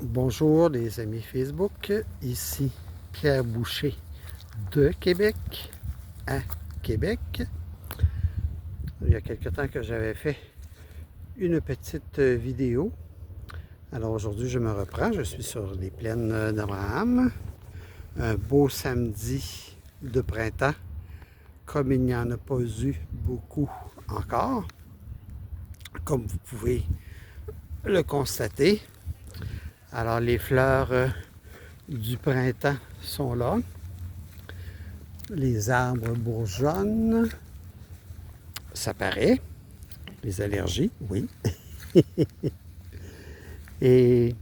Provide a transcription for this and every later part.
Bonjour les amis Facebook, ici Pierre Boucher de Québec à Québec. Il y a quelque temps que j'avais fait une petite vidéo. Alors aujourd'hui je me reprends, je suis sur les plaines d'Abraham. Un beau samedi de printemps, comme il n'y en a pas eu beaucoup encore, comme vous pouvez le constater. Alors les fleurs du printemps sont là. Les arbres bourgeonnent. Ça paraît. Les allergies, oui. Et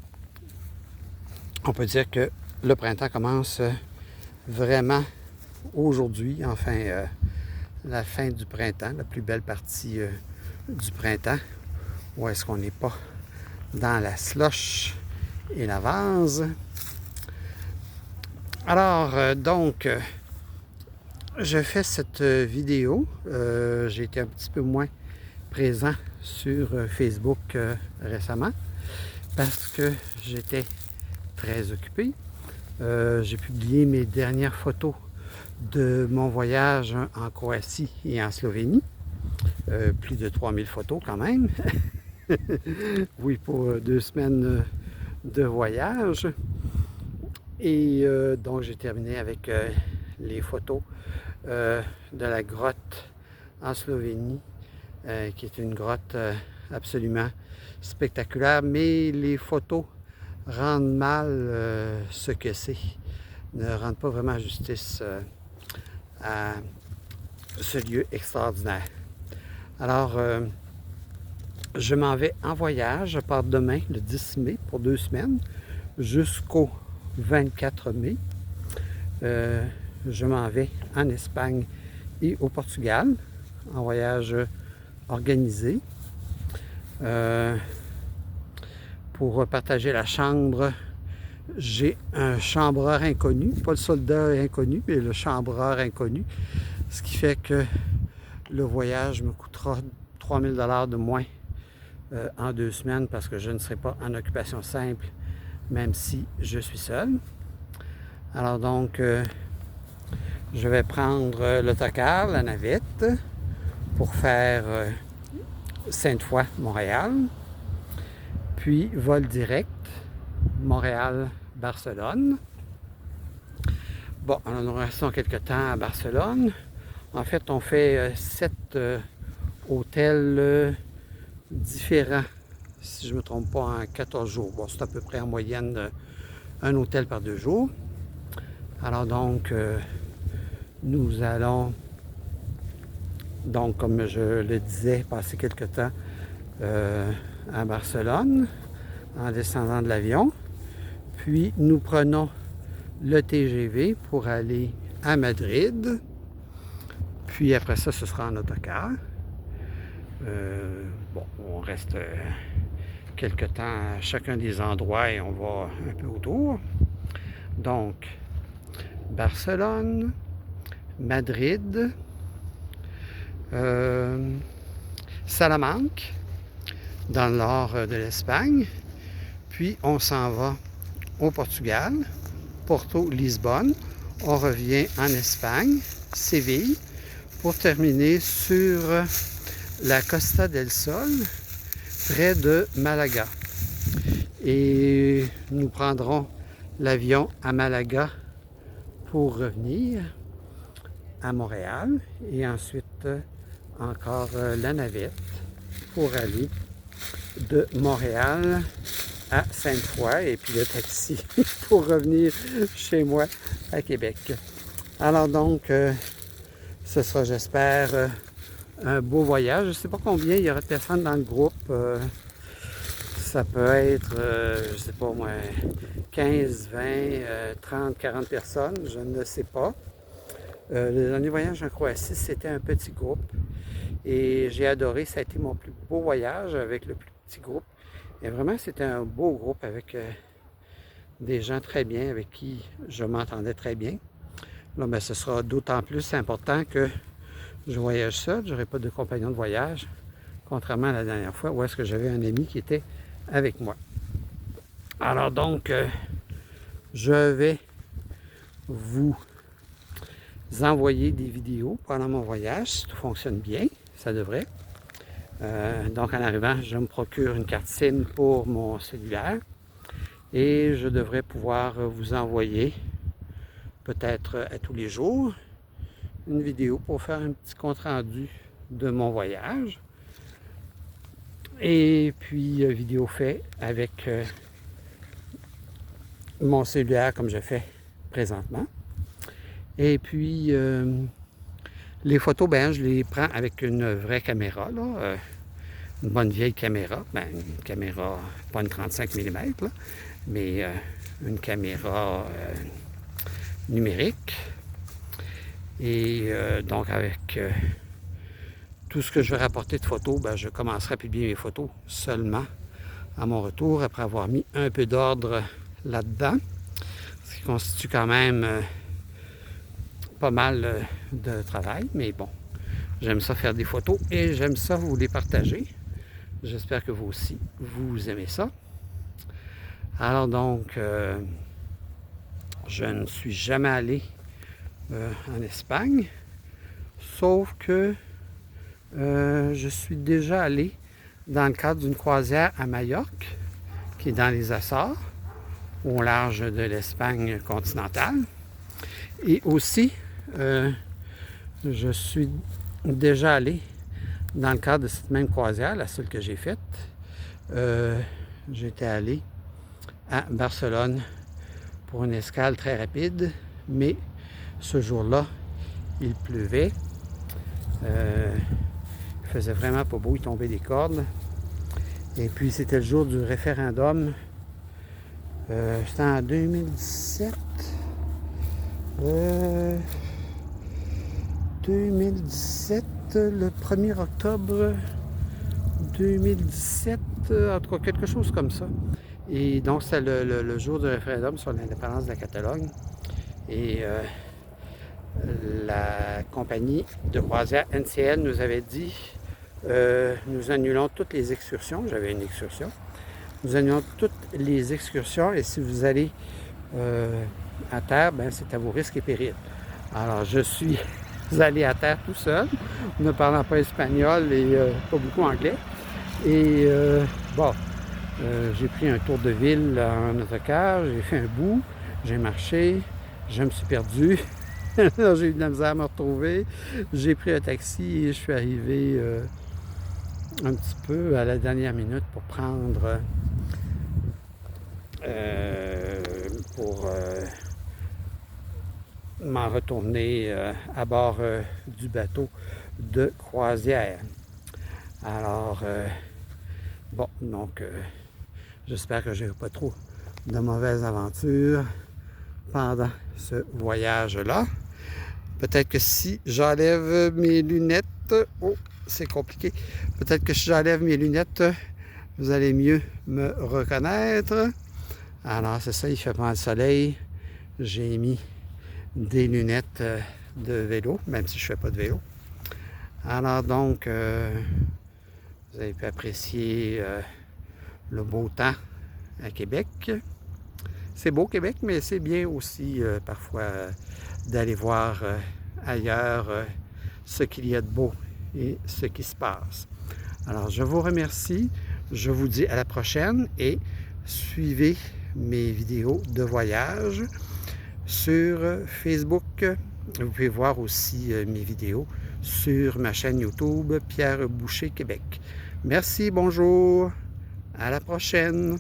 on peut dire que le printemps commence vraiment aujourd'hui, enfin la fin du printemps, la plus belle partie du printemps, où est-ce qu'on n'est pas dans la slush et la vase. Alors, donc, je fais cette vidéo. J'ai été un petit peu moins présent sur Facebook récemment parce que j'étais très occupé. J'ai publié mes dernières photos de mon voyage en Croatie et en Slovénie. Plus de 3000 photos quand même. Oui, pour 2 semaines de voyage. Et donc j'ai terminé avec les photos de la grotte en Slovénie, qui est une grotte absolument spectaculaire, mais les photos rendent mal ce que c'est, ne rendent pas vraiment justice à ce lieu extraordinaire. Alors, je m'en vais en voyage, je pars demain, le 10 mai, pour 2 semaines, jusqu'au 24 mai. Je m'en vais en Espagne et au Portugal, en voyage organisé, pour partager la chambre. J'ai un chambreur inconnu, pas le soldat inconnu, mais le chambreur inconnu, ce qui fait que le voyage me coûtera 3000 $ de moins en 2 semaines parce que je ne serai pas en occupation simple, même si je suis seul. Alors donc, je vais prendre l'autocar, la navette, pour faire Sainte-Foy-Montréal, puis vol direct Montréal-Barcelone. Bon, alors nous restons quelque temps à Barcelone. En fait, on fait 7 hôtels différents, si je ne me trompe pas, en 14 jours. Bon, c'est à peu près en moyenne un hôtel par 2 jours. Alors donc, nous allons, donc comme je le disais, passer quelque temps à Barcelone en descendant de l'avion. Puis nous prenons le TGV pour aller à Madrid. Puis après ça, ce sera en autocar. Bon, on reste quelque temps à chacun des endroits et on va un peu autour. Donc, Barcelone, Madrid, Salamanque, dans le nord de l'Espagne. Puis on s'en va au Portugal, Porto, Lisbonne. On revient en Espagne, Séville, pour terminer sur la Costa del Sol, près de Malaga. Et nous prendrons l'avion à Malaga pour revenir à Montréal et ensuite encore la navette pour aller de Montréal à Sainte-Foy et puis le taxi pour revenir chez moi à Québec. Alors donc, ce sera, j'espère, un beau voyage. Je ne sais pas combien il y aura de personnes dans le groupe. Ça peut être, je ne sais pas moi, 15, 20, 30, 40 personnes, je ne sais pas. Le dernier voyage en Croatie, c'était un petit groupe. Et j'ai adoré, ça a été mon plus beau voyage avec le plus petit groupe. Et vraiment, c'était un beau groupe avec des gens très bien, avec qui je m'entendais très bien. Là, ben, ce sera d'autant plus important que je voyage seul, je n'aurai pas de compagnon de voyage, contrairement à la dernière fois où est-ce que j'avais un ami qui était avec moi. Alors donc, je vais vous envoyer des vidéos pendant mon voyage, si tout fonctionne bien, ça devrait. Donc en arrivant, je me procure une carte SIM pour mon cellulaire et je devrais pouvoir vous envoyer, peut-être à tous les jours, une vidéo pour faire un petit compte rendu de mon voyage. Et puis vidéo fait avec mon cellulaire comme je fais présentement. Et puis les photos, ben, je les prends avec une vraie caméra, là, une bonne vieille caméra, ben, une caméra, pas une 35 mm, là, mais une caméra numérique. Et donc avec tout ce que je vais rapporter de photos, ben, je commencerai à publier mes photos seulement à mon retour, après avoir mis un peu d'ordre là-dedans, ce qui constitue quand même pas mal de travail, mais bon, j'aime ça faire des photos et j'aime ça vous les partager. J'espère que vous aussi, vous aimez ça. Alors donc, je ne suis jamais allé en Espagne, sauf que je suis déjà allé dans le cadre d'une croisière à Majorque, qui est dans les Açores, au large de l'Espagne continentale. Et aussi, je suis déjà allé dans le cadre de cette même croisière, la seule que j'ai faite. J'étais allé à Barcelone pour une escale très rapide, mais ce jour-là, il pleuvait. Il faisait vraiment pas beau, il tombait des cordes. Et puis c'était le jour du référendum. C'était en 2017. 2017, le 1er octobre 2017, en tout cas quelque chose comme ça. Et donc c'est le jour du référendum sur l'indépendance de la Catalogne. Et la compagnie de croisière NCL nous avait dit nous annulons toutes les excursions. J'avais une excursion. Nous annulons toutes les excursions et si vous allez à terre, ben, c'est à vos risques et périls. Alors je suis allé à terre tout seul, ne parlant pas espagnol et pas beaucoup anglais. Et bon, j'ai pris un tour de ville en autocar, j'ai fait un bout, j'ai marché, je me suis perdu. J'ai eu de la misère à me retrouver. J'ai pris un taxi et je suis arrivé un petit peu à la dernière minute pour prendre m'en retourner à bord du bateau de croisière. Alors, bon, donc, j'espère que je n'ai pas trop de mauvaises aventures pendant ce voyage-là. Peut-être que si j'enlève mes lunettes, oh, c'est compliqué. Peut-être que si j'enlève mes lunettes, vous allez mieux me reconnaître. Alors, c'est ça, il fait pas le soleil. J'ai mis des lunettes de vélo, même si je ne fais pas de vélo. Alors donc, vous avez pu apprécier le beau temps à Québec. C'est beau Québec, mais c'est bien aussi parfois d'aller voir ailleurs ce qu'il y a de beau et ce qui se passe. Alors, je vous remercie. Je vous dis à la prochaine et suivez mes vidéos de voyage sur Facebook. Vous pouvez voir aussi mes vidéos sur ma chaîne YouTube Pierre Boucher Québec. Merci, bonjour, à la prochaine.